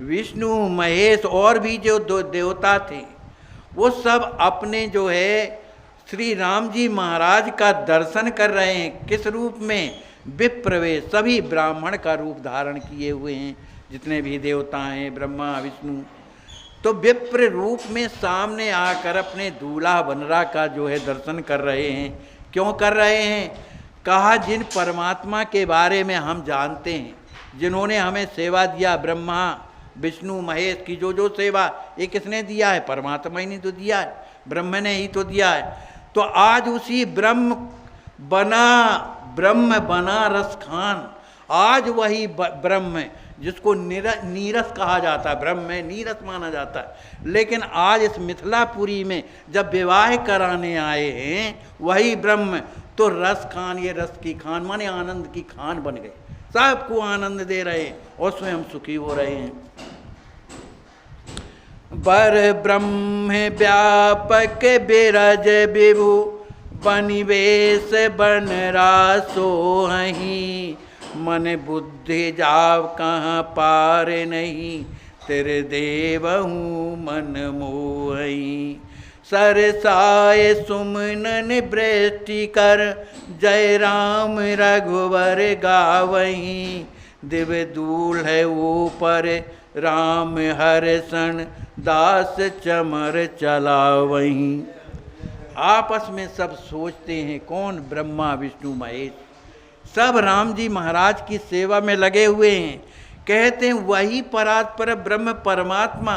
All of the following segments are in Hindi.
विष्णु महेश और भी जो दो देवता थे वो सब अपने जो है श्री राम जी महाराज का दर्शन कर रहे हैं। किस रूप में? विप्रवे, सभी ब्राह्मण का रूप धारण किए हुए हैं, जितने भी देवता हैं, ब्रह्मा विष्णु। तो विप्र रूप में सामने आकर अपने दूल्हा बनरा का जो है दर्शन कर रहे हैं। क्यों कर रहे हैं? कहा जिन परमात्मा के बारे में हम जानते हैं, जिन्होंने हमें सेवा दिया, ब्रह्मा विष्णु महेश की जो सेवा, ये किसने दिया है? परमात्मा ही ने तो दिया है, ब्रह्म ने ही तो दिया है। तो आज उसी ब्रह्म बना रस खान, आज वही ब्रह्म जिसको नीरस कहा जाता है, ब्रह्म में नीरस माना जाता है, लेकिन आज इस मिथिलापुरी में जब विवाह कराने आए हैं वही ब्रह्म, तो रस खान, ये रस की खान माने आनंद की खान बन गए, सबको आनंद दे रहे हैं और स्वयं सुखी हो रहे हैं। बर ब्रह्म व्यापक बिरज विभु, बनिवेश बन रासो हहीं, मन बुद्धि जाव कहाँ पार नहीं, तेरे देवहूँ मन मोहई। सरसाए सुमनन वृष्टि कर, जय राम रघुवर गावहीं, दिव्य दूल है ऊपर राम हर्षण, दास चमर चलावहीं। आपस में सब सोचते हैं, कौन? ब्रह्मा विष्णु महेश, सब राम जी महाराज की सेवा में लगे हुए हैं। कहते हैं वही परात्पर ब्रह्म परमात्मा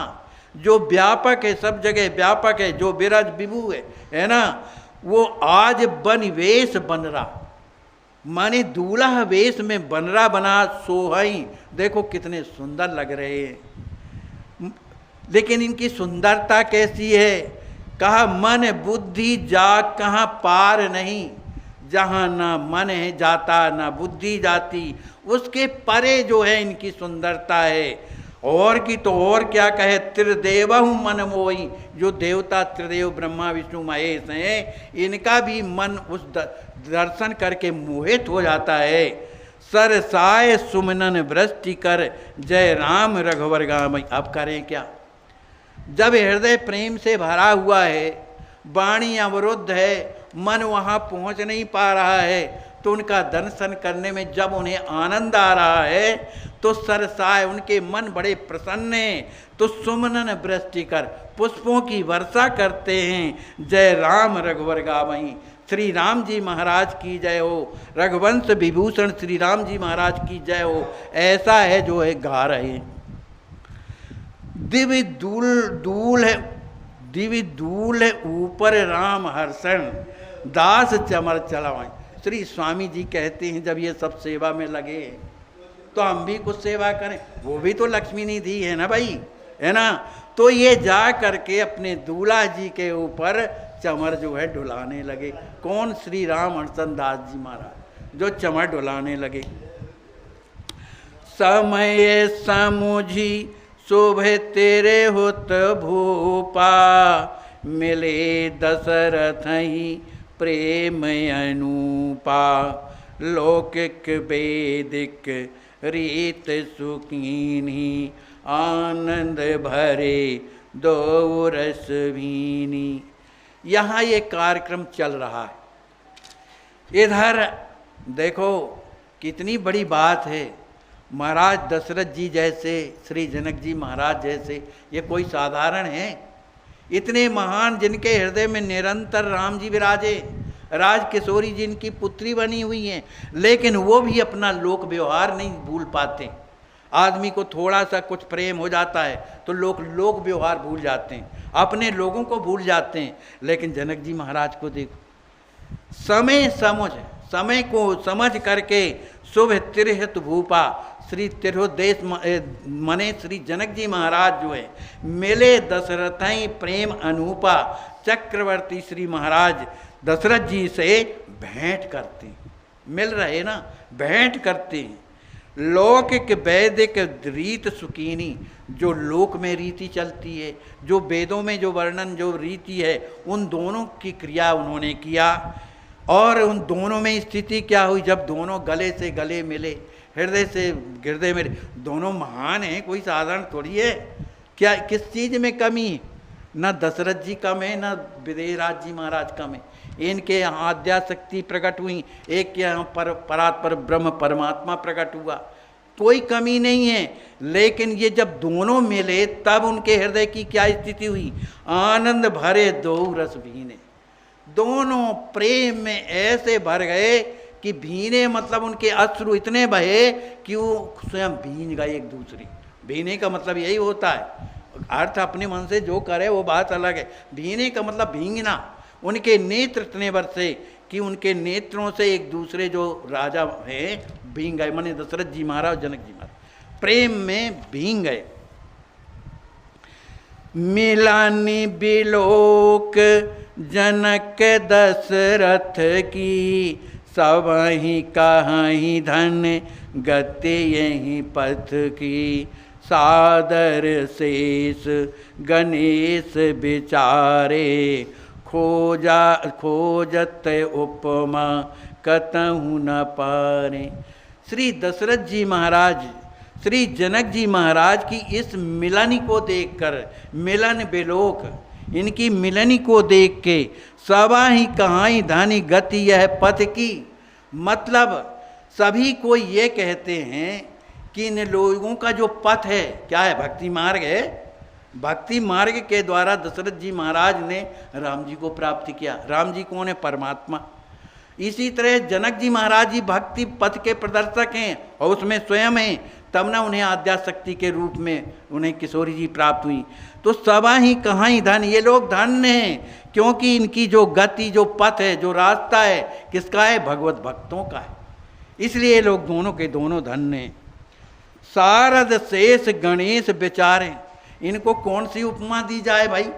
जो व्यापक है, सब जगह व्यापक है, जो विरज विभु है ना, वो आज बनवेश बन रहा, माने दूल्हा वेश में बनरा बना सोहई। देखो कितने सुंदर लग रहे हैं, लेकिन इनकी सुंदरता कैसी है? कहा मन बुद्धि जाग कहाँ पार नहीं, जहाँ ना मन है जाता ना बुद्धि जाती, उसके परे जो है इनकी सुंदरता है। और की तो और क्या कहे, त्रिदेवहु मन मोही, जो देवता त्रिदेव ब्रह्मा विष्णु महेश हैं, इनका भी मन उस दर्शन करके मोहित हो जाता है। सरसाए सुमनन वृष्टि कर, जय राम रघुवर गावहीं। अब करें क्या? जब हृदय प्रेम से भरा हुआ है, वाणी अवरुद्ध है, मन वहाँ पहुँच नहीं पा रहा है, तो उनका दर्शन करने में जब उन्हें आनंद आ रहा है तो सरसाए, उनके मन बड़े प्रसन्न हैं, तो सुमनन वृष्टि कर, पुष्पों की वर्षा करते हैं। जय राम रघुवर गावहीं, श्री राम जी महाराज की जय हो, रघुवंश विभूषण श्री राम जी महाराज की जय हो, ऐसा है जो है गा रहे हैं। दिव्य दूल है ऊपर राम हर्षण, दास चमर चलावहीं। श्री स्वामी जी कहते हैं जब ये सब सेवा में लगे तो हम भी कुछ सेवा करें, वो भी तो लक्ष्मी निधि है ना भाई, है ना। तो ये जा करके अपने दूल्हा जी के ऊपर चमर जो है डुलाने लगे। कौन? श्री राम हर्षण दास जी महाराज, जो चमर डुलाने लगे। समय समुझी शुभ तेरे होत भूपा, मिले दशरथ ही प्रेम अनूपा, लौकिक वैदिक रीत सुखीनी, आनंद भरे दो रस भीनी। यहाँ ये कार्यक्रम चल रहा है। इधर देखो कितनी बड़ी बात है, महाराज दशरथ जी जैसे, श्री जनक जी महाराज जैसे, ये कोई साधारण है? इतने महान जिनके हृदय में निरंतर राम जी विराजे, राज किशोरी जी इनकी पुत्री बनी हुई हैं, लेकिन वो भी अपना लोक व्यवहार नहीं भूल पाते। आदमी को थोड़ा सा कुछ प्रेम हो जाता है तो लोग लोक व्यवहार भूल जाते हैं, अपने लोगों को भूल जाते हैं। लेकिन जनक जी महाराज को देखो, समय को समझ करके शुभ तिरहित भूपा, श्री तिरहुदेश मने श्री जनक जी महाराज जो है, मिले दशरथई प्रेम अनूपा, चक्रवर्ती श्री महाराज दशरथ जी से भेंट करते हैं, मिल रहे ना, भेंट करते हैं। लौकिक वैदिक रीत सुकीनी, जो लोक में रीति चलती है, जो वेदों में जो वर्णन जो रीति है, उन दोनों की क्रिया उन्होंने किया। और उन दोनों में स्थिति क्या हुई? जब दोनों गले से गले मिले, हृदय से हृदय मेरे, दोनों महान हैं, कोई साधारण थोड़ी है। क्या किस चीज में कमी है? न दशरथ जी कम है, न विदेहराज जी महाराज कम है। इनके यहाँ आद्या शक्ति प्रकट हुई, एक के यहाँ परात्पर ब्रह्म परमात्मा प्रकट हुआ, कोई कमी नहीं है। लेकिन ये जब दोनों मिले तब उनके हृदय की क्या स्थिति हुई? आनंद भरे दो रस भीने, दोनों प्रेम में ऐसे भर गए कि भीने मतलब उनके अश्रु इतने बहे कि वो स्वयं भीन गए एक दूसरे। भीने का मतलब यही होता है, अर्थ अपने मन से जो करे वो बात अलग है। भीने का मतलब भींगना। उनके नेत्र इतने बरसे कि उनके नेत्रों से एक दूसरे जो राजा हैं भींग गए, माने दशरथ जी महाराज, जनक जी महाराज प्रेम में भींग गए। मिलानी बिलोक जनक दशरथ की, सब ही कहीं धन गति यही पथ की। सादर शेष गणेश विचारे, खोजत उपमा कतहु न पारे। श्री दशरथ जी महाराज, श्री जनक जी महाराज की इस मिलन को देखकर, मिलन बिलोक, इनकी मिलनी को देख के, सवा ही कहाई धानी गति यह पथ की। मतलब सभी को ये कहते हैं कि इन लोगों का जो पथ है क्या है? भक्ति मार्ग है। भक्ति मार्ग के द्वारा दशरथ जी महाराज ने राम जी को प्राप्त किया। राम जी कौन है? परमात्मा। इसी तरह जनक जी महाराज जी भक्ति पथ के प्रदर्शक हैं और उसमें स्वयं हैं, तब ना उन्हें आद्याशक्ति के रूप में उन्हें किशोरी जी प्राप्त हुई। तो सवा ही कहाँ धन, ये लोग धन्य हैं क्योंकि इनकी जो गति, जो पथ है, जो रास्ता है, किसका है? भगवत भक्तों का है। इसलिए ये लोग दोनों के दोनों धन्य हैं। शारद शेष गणेश बेचारे, इनको कौन सी उपमा दी जाए भाई?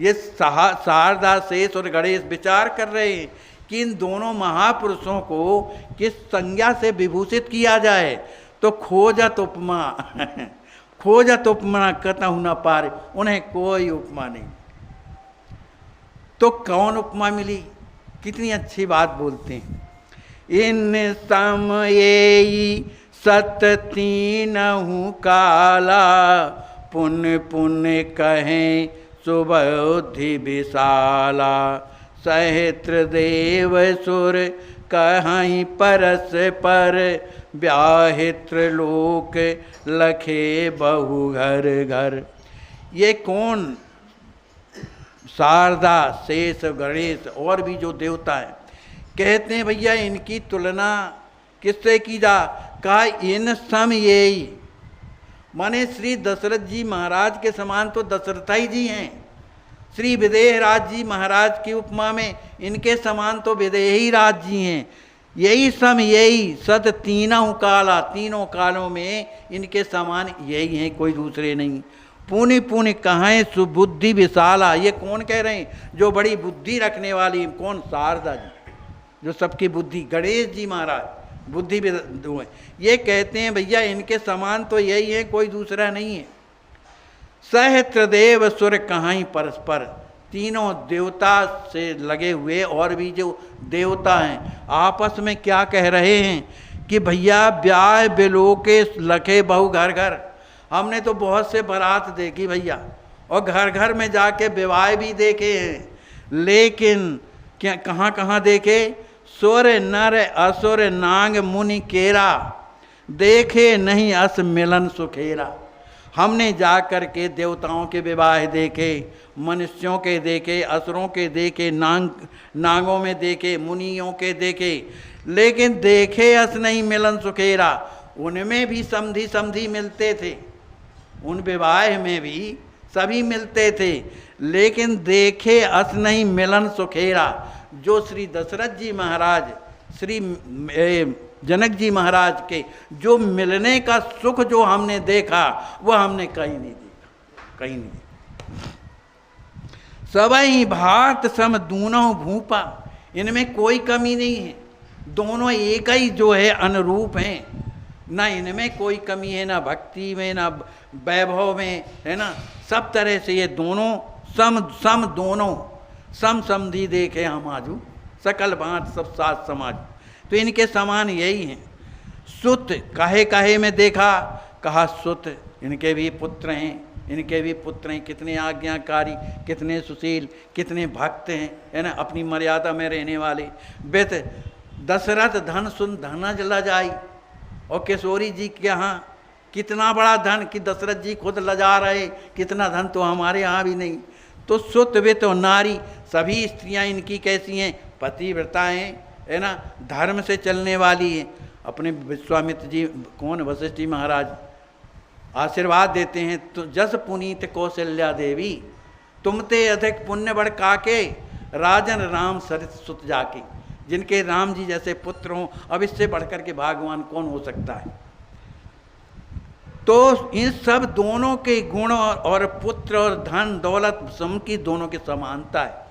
ये शारदा शेष और गणेश विचार कर रहे हैं कि इन दोनों महापुरुषों को किस संज्ञा से विभूषित किया जाए। तो खोजत उपमा खोजत उपमा कतहु न पारे, उन्हें कोई उपमा नहीं। तो कौन उपमा मिली? कितनी अच्छी बात बोलते हैं। इन समय सत तीनहु काला, पुण्य पुण्य कहें सुबुद्धि विशाला। सहस्त्र देव सुर कहीं परस पर, व्याहित्र लोक लखे बहु घर घर। ये कौन? शारदा शेष गणेश और भी जो देवता हैं, कहते हैं भैया इनकी तुलना किससे की जा? कहा इन सम यही, माने श्री दशरथ जी महाराज के समान तो दशरथाई जी हैं। श्री विदेहराज जी महाराज की उपमा में इनके समान तो विदेही राज जी हैं। यही सम यही सत तीनों काला, तीनों कालों में इनके समान यही हैं, कोई दूसरे नहीं। पुण्य पुण्य कहें सुबुद्धि विशाला, ये कौन कह रहे हैं? जो बड़ी बुद्धि रखने वाली। कौन? शारदा जी, जो सबकी बुद्धि। गणेश जी महाराज बुद्धि भी दो है। ये कहते हैं भैया इनके समान तो यही है, कोई दूसरा नहीं है। सहस्त्र देव सुर कहां परस्पर, तीनों देवता से लगे हुए और भी जो देवता हैं आपस में क्या कह रहे हैं कि भैया ब्याह बिलोके लखे बहु घर घर। हमने तो बहुत से बारात देखी भैया और घर घर में जाके विवाह भी देखे हैं, लेकिन क्या कहाँ कहाँ देखे? सुर नर असुर नांग मुनि केरा, देखे नहीं अस मिलन सुखेरा। हमने जा कर के देवताओं के विवाह देखे, मनुष्यों के देखे, असुरों के देखे, नांगों में देखे, मुनियों के देखे, लेकिन देखे अस नहीं मिलन सुखेरा। उनमें भी समधी समधी मिलते थे, उन विवाह में भी सभी मिलते थे, लेकिन देखे अस नहीं मिलन सुखेरा। जो श्री दशरथ जी महाराज, श्री जनक जी महाराज के जो मिलने का सुख जो हमने देखा वह हमने कहीं नहीं देखा, कहीं नहीं देखा। सबई भात सम दूनों भूपा, इनमें कोई कमी नहीं है, दोनों एक ही जो है अनुरूप हैं। ना इनमें कोई कमी है, ना भक्ति में, ना वैभव में, है ना। सब तरह से ये दोनों सम दोनों सम समधी देखे हम आजू, सकल बाँट सब साथ समाज। तो इनके समान यही हैं। सुत काहे काहे में देखा, कहा सुत इनके भी पुत्र हैं, इनके भी पुत्र हैं, कितने आज्ञाकारी, कितने सुशील, कितने भक्त हैं, है ना, अपनी मर्यादा में रहने वाले। बेत दशरथ धन सुन धन जला जाई, और किशोरी जी के यहाँ कितना बड़ा धन कि दशरथ जी खुद लजा रहे, कितना धन तो हमारे यहाँ भी नहीं। तो सुत वे तो नारी, सभी स्त्रियाँ इनकी कैसी हैं, पतिव्रता हैं, है ना, धर्म से चलने वाली हैं। अपने विश्वामित्र जी कौन वशिष्ठ जी महाराज आशीर्वाद देते हैं, तो जस पुनीत कौशल्या देवी, तुमते अधिक पुण्य बढ़ काके, राजन राम सरित सुत जाके। जिनके राम जी जैसे पुत्र हों, अब इससे बढ़कर के भगवान कौन हो सकता है। तो इन सब दोनों के गुण और पुत्र और धन दौलत सम की दोनों की समानता है।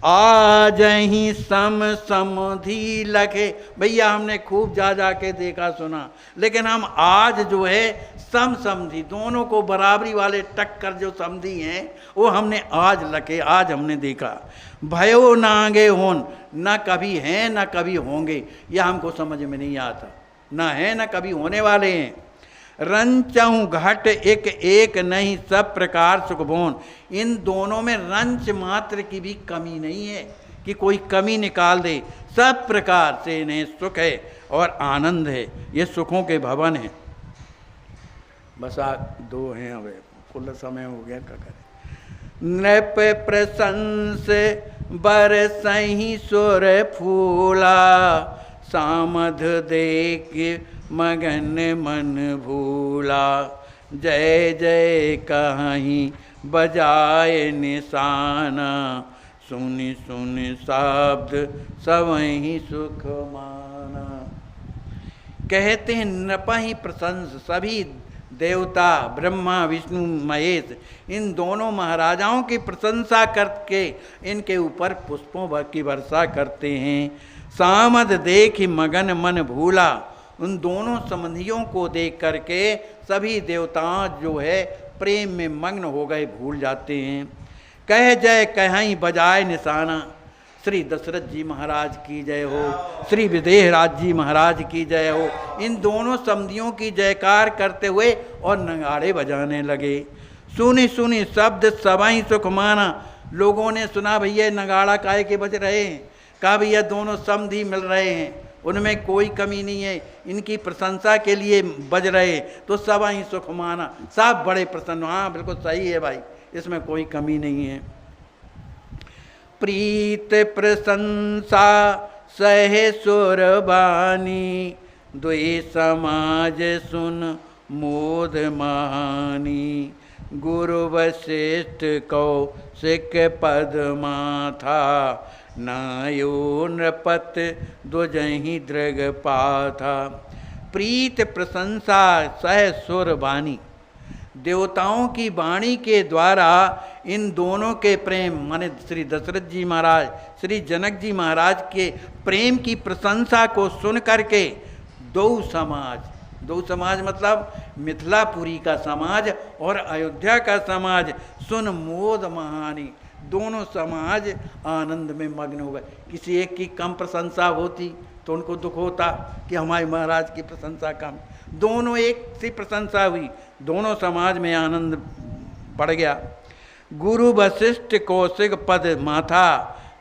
आज ही सम समधि लखे, भैया हमने खूब जा के देखा सुना, लेकिन हम आज जो है सम समधि, दोनों को बराबरी वाले टक्कर जो समझी हैं वो हमने आज लखे, आज हमने देखा। भयो नागे होन, न कभी हैं न कभी होंगे, यह हमको समझ में नहीं आता, न है न कभी होने वाले हैं। रंचहूँ घट एक एक नहीं, सब प्रकार सुख भोन, इन दोनों में रंच मात्र की भी कमी नहीं है कि कोई कमी निकाल दे, सब प्रकार से इन्हें सुख है और आनंद है, ये सुखों के भवन है। बस दो हैं, अब फुल समय हो गया, क्या करें। नृप प्रशंस बरसहि सुर फूला, सामध देख मगन मन भूला, जय जय कहीं बजाए निशाना, सुनि सुनि शब्द सबहि सुख माना। कहते हैं नृपहि प्रशंस, सभी देवता ब्रह्मा विष्णु महेश इन दोनों महाराजाओं की प्रशंसा करके इनके ऊपर पुष्पों की वर्षा करते हैं। सामद देख मगन मन भूला, उन दोनों संबंधियों को देख करके सभी देवताओं जो है प्रेम में मग्न हो गए, भूल जाते हैं। कह जय कहीं बजाए निशाना, श्री दशरथ जी महाराज की जय हो, श्री विदेहराज जी महाराज की जय हो, इन दोनों समधियों की जयकार करते हुए और नगाड़े बजाने लगे। सुनी सुनी शब्द सबाई सुख माना, लोगों ने सुना भैया नगाड़ा काहे के बज रहे हैं, कहा भैया दोनों समधि मिल रहे हैं, उनमें कोई कमी नहीं है, इनकी प्रशंसा के लिए बज रहे, तो सबाई सुख माना, सब बड़े प्रसन्न। हाँ बिल्कुल सही है भाई, इसमें कोई कमी नहीं है। प्रीत प्रशंसा सहे सुरबानी, द्वै समाज सुन मोद महानी, गुरु वशिष्ठ कौशिक पद माथा, नायो नृपत द्वजहि दृग पाथा। प्रीत प्रशंसा सह सुर बानी, देवताओं की वाणी के द्वारा इन दोनों के प्रेम माने श्री दशरथ जी महाराज श्री जनक जी महाराज के प्रेम की प्रशंसा को सुन करके दो समाज मतलब मिथिलापुरी का समाज और अयोध्या का समाज सुन मोद महानी, दोनों समाज आनंद में मग्न हो गए। किसी एक की कम प्रशंसा होती तो उनको दुख होता कि हमारे महाराज की प्रशंसा कम, दोनों एक सी प्रशंसा हुई, दोनों समाज में आनंद बढ़ गया। गुरु वशिष्ठ कौशिक पद माथा,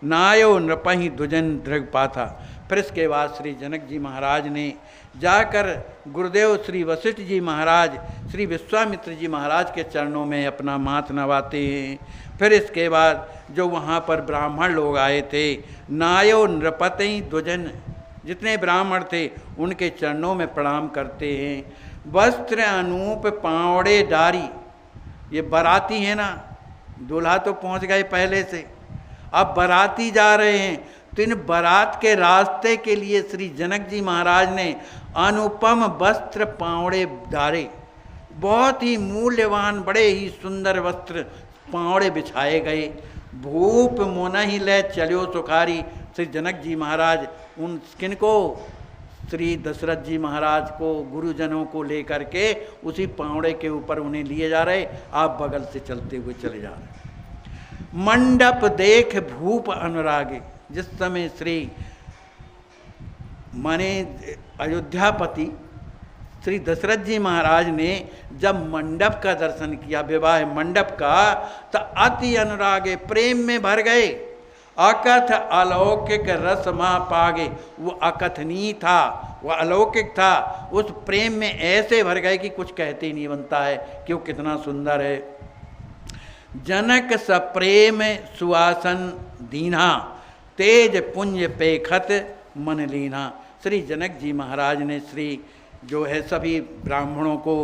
नायो नृपहि दुजन दृग पाथा। फिर इसके बाद श्री जनक जी महाराज ने जाकर गुरुदेव श्री वशिष्ठ जी महाराज श्री विश्वामित्र जी महाराज के चरणों में अपना माथ नवाते हैं। फिर इसके बाद जो वहाँ पर ब्राह्मण लोग आए थे, नायो नृपति दुजन, जितने ब्राह्मण थे उनके चरणों में प्रणाम करते हैं। वस्त्र अनूप पावड़े डारी, ये बाराती है ना, दूल्हा तो पहुँच गए पहले से, अब बाराती जा रहे हैं, तो इन बारात के रास्ते के लिए श्री जनक जी महाराज ने अनुपम वस्त्र पावड़े डारे, बहुत ही मूल्यवान बड़े ही सुंदर वस्त्र पावड़े बिछाए गए। भूप मोना ही ले चलो सुखारी, श्री जनक जी महाराज उन किनको श्री दशरथ जी महाराज को गुरुजनों को लेकर के उसी पावड़े के ऊपर उन्हें लिए जा रहे, आप बगल से चलते हुए चले जा रहे। मंडप देख भूप अनुरागे, जिस समय श्री माने अयोध्यापति श्री दशरथ जी महाराज ने जब मंडप का दर्शन किया, विवाह मंडप का, तो अति अनुरागे प्रेम में भर गए। अकथ अलौकिक रस मा पागे, वो अकथनीय था, वो अलौकिक था। उस प्रेम में ऐसे भर गए कि कुछ कहते ही नहीं बनता है कि वो कितना सुंदर है। जनक सप्रेम सुवासन दीना, तेज पुंज पेखत मन लीना। श्री जनक जी महाराज ने श्री जो है सभी ब्राह्मणों को,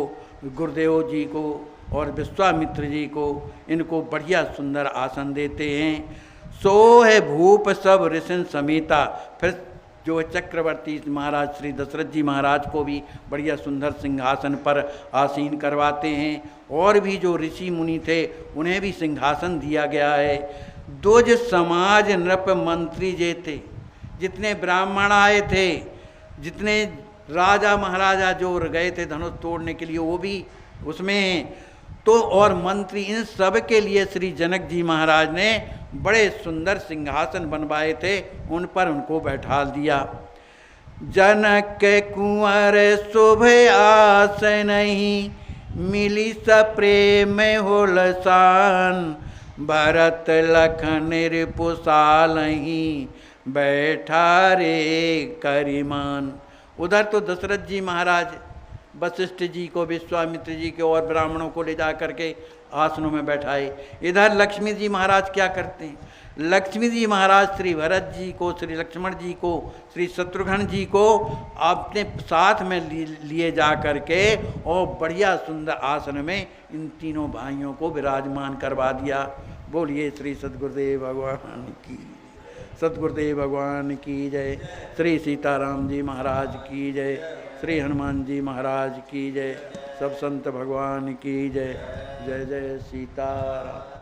गुरुदेव जी को और विश्वामित्र जी को, इनको बढ़िया सुंदर आसन देते हैं। सो है भूप सब ऋषि समेता। फिर जो है चक्रवर्ती महाराज श्री दशरथ जी महाराज को भी बढ़िया सुंदर सिंहासन पर आसीन करवाते हैं। और भी जो ऋषि मुनि थे उन्हें भी सिंहासन दिया गया है। द्विज समाज नृप मंत्री जे थे, जितने ब्राह्मण आए थे, जितने राजा महाराजा जो गए थे धनुष तोड़ने के लिए वो भी उसमें हैं, तो और मंत्री, इन सब के लिए श्री जनक जी महाराज ने बड़े सुंदर सिंहासन बनवाए थे, उन पर उनको बैठा दिया। जनक कुंवर शुभ आस नहीं, मिली सप्रेम होलसान। भरत लखन रिपुसाल ही, बैठा रे करिमान। उधर तो दशरथ जी महाराज वशिष्ठ जी को, विश्वामित्र जी के और ब्राह्मणों को ले जा करके आसनों में बैठाए। इधर लक्ष्मी जी महाराज क्या करते हैं? लक्ष्मी जी महाराज श्री भरत जी को, श्री लक्ष्मण जी को, श्री शत्रुघ्न जी को अपने साथ में लिए जा करके और बढ़िया सुंदर आसन में इन तीनों भाइयों को विराजमान करवा दिया। बोलिए श्री सद्गुरुदेव भगवान की, सद्गुरुदेव भगवान की जय। श्री सीताराम जी महाराज की जय। श्री हनुमान जी महाराज की जय। सब संत भगवान की जय। जय जय सीताराम।